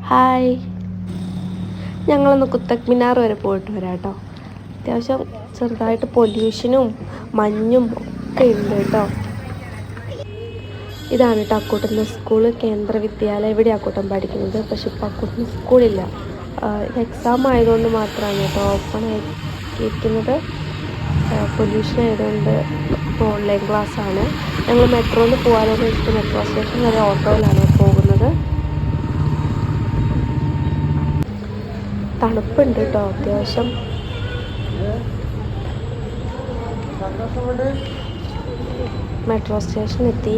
Hi, ഞങ്ങളൊന്ന് കുത്തക് മിനാർ വരെ പോയിട്ട് വരാം കേട്ടോ. അത്യാവശ്യം ചെറുതായിട്ട് പൊല്യൂഷനും മഞ്ഞും ഒക്കെ ഉണ്ട് കേട്ടോ. ഇതാണ് കേട്ടോ അക്കൂട്ടൻ്റെ സ്കൂള്, കേന്ദ്ര വിദ്യാലയം. ഇവിടെ അക്കൂട്ടൻ പഠിക്കുന്നത്. പക്ഷെ ഇപ്പോൾ അക്കൂട്ടന് സ്കൂളില്ല. ഇത് എക്സാം ആയതുകൊണ്ട് മാത്രമാണ് കേട്ടോ ഓപ്പൺ ആയിരിക്കുന്നത്. പൊല്യൂഷൻ ആയതുകൊണ്ട് ഇപ്പോൾ ഓൺലൈൻ ക്ലാസ്സാണ്. ഞങ്ങൾ മെട്രോയിൽ പോകാമെന്ന് വെച്ചിട്ട് മെട്രോ സ്റ്റേഷൻ വരെ ഓട്ടോയിലാണ് പോകുന്നത്. തണുപ്പുണ്ട് കേട്ടോ അത്യാവശ്യം. മെട്രോ സ്റ്റേഷൻ എത്തി.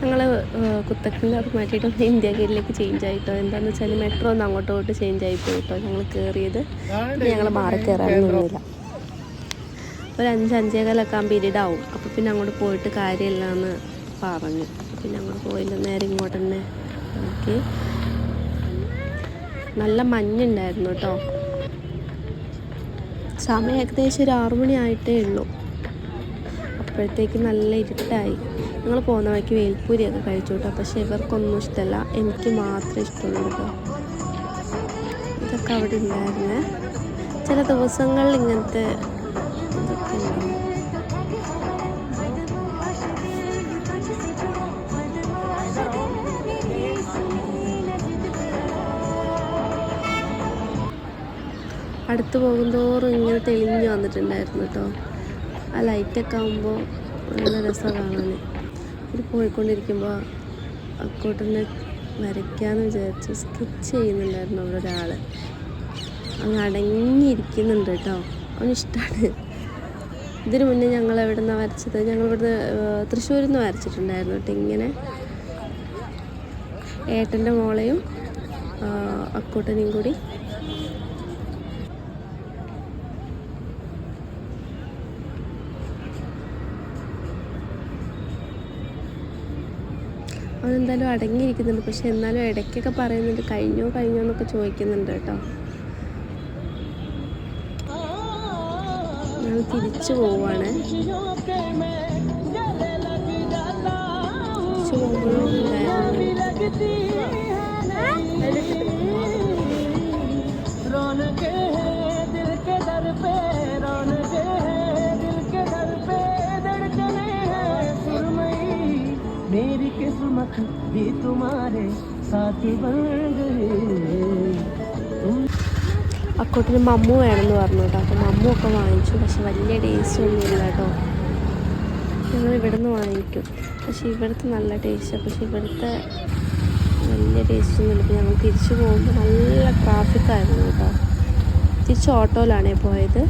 ഞങ്ങൾ കുത്തക് മിനാർ മാറ്റിയിട്ട് ഇന്ത്യ ഗേറ്റിലേക്ക് ചേഞ്ച് ആയിട്ടോ. എന്താണെന്ന് വെച്ചാൽ മെട്രോ ഒന്ന് അങ്ങോട്ടോട്ട് ചേഞ്ച് ആയി പോയിട്ടോ. ഞങ്ങൾ കയറിയത് ഞങ്ങൾ മാറി കയറാനൊന്നും നിന്നില്ല. ഒരു 5-5:15 ആകുമ്പോൾ ഇരുടാവും. അപ്പോൾ പിന്നെ അങ്ങോട്ട് പോയിട്ട് കാര്യമില്ല എന്ന് പറഞ്ഞു. പിന്നെ അങ്ങോട്ട് പോയില്ല, നേരെ ഇങ്ങോട്ട് തന്നെ നോക്കി. നല്ല മഞ്ഞുണ്ടായിരുന്നു കേട്ടോ. സമയം ഏകദേശം ഒരു 6 മണി ആയിട്ടേ ഉള്ളൂ. അപ്പോഴത്തേക്ക് നല്ല ഇരുട്ടായി. ഞങ്ങൾ പോകുന്ന വഴിക്ക് വേൽപ്പൂരിയൊക്കെ കഴിച്ചു കേട്ടോ. പക്ഷേ ഇവർക്കൊന്നും ഇഷ്ടമല്ല, എനിക്ക് മാത്രമേ ഇഷ്ടമുള്ളൂ കേട്ടോ. ഇതൊക്കെ അവിടെ ഉണ്ടായിരുന്നേ. ചില ദിവസങ്ങളിൽ ഇങ്ങനത്തെ ഇതൊക്കെ ഉണ്ടാവും. അടുത്ത് പോകുന്തോറും ഇങ്ങനെ തെളിഞ്ഞ് വന്നിട്ടുണ്ടായിരുന്നു കേട്ടോ. ആ ലൈറ്റൊക്കെ ആകുമ്പോൾ നല്ല രസമാണ് കാണാൻ. ഇത് പോയിക്കൊണ്ടിരിക്കുമ്പോൾ അക്കോട്ടനെ വരയ്ക്കാമെന്ന് വിചാരിച്ച് സ്കെച്ച് ചെയ്യുന്നുണ്ടായിരുന്നു അവിടെ ഒരാൾ. അങ്ങ് അടങ്ങിയിരിക്കുന്നുണ്ട് കേട്ടോ. അവനിഷ്ടമാണ്. ഇതിനു മുന്നേ ഞങ്ങൾ എവിടെ നിന്നാണ് വരച്ചത്? ഞങ്ങളിവിടുന്ന് തൃശ്ശൂരിൽ നിന്ന് വരച്ചിട്ടുണ്ടായിരുന്നു കേട്ടോ. ഇങ്ങനെ ഏട്ടൻ്റെ മോളെയും അക്കൂട്ടനെയും കൂടി. അവനെന്തായാലും അടങ്ങിയിരിക്കുന്നുണ്ട്. പക്ഷെ എന്നാലും ഇടയ്ക്കൊക്കെ പറയുന്നുണ്ട് കഴിഞ്ഞോ എന്നൊക്കെ ചോദിക്കുന്നുണ്ട് കേട്ടോ. ഞങ്ങൾ തിരിച്ചു പോവുകയാണ്. തിരിച്ചു പോകുമ്പോഴുണ്ടായിരുന്നു मेरी किस्मत भी तुम्हारे साथ बन गई. അക്കോട്ടിന് മമ്മു വേണമെന്ന് പറഞ്ഞു കേട്ടോ. അപ്പോൾ മമ്മു ഒക്കെ വാങ്ങിച്ചു. പക്ഷെ വലിയ ടേസ്റ്റ് ഒന്നും ഇല്ല കേട്ടോ. ഞങ്ങൾ ഇവിടെ നിന്ന് വാങ്ങിക്കും. പക്ഷെ ഇവിടുത്തെ നല്ല ടേസ്റ്റാണ്. പക്ഷെ ഇവിടുത്തെ വലിയ ടേസ്റ്റ് ഒന്നും ഇല്ല. ഞങ്ങൾ തിരിച്ചു പോകുമ്പോൾ നല്ല ട്രാഫിക്കായിരുന്നു കേട്ടോ. തിരിച്ച് ഓട്ടോയിലാണേ പോയത്.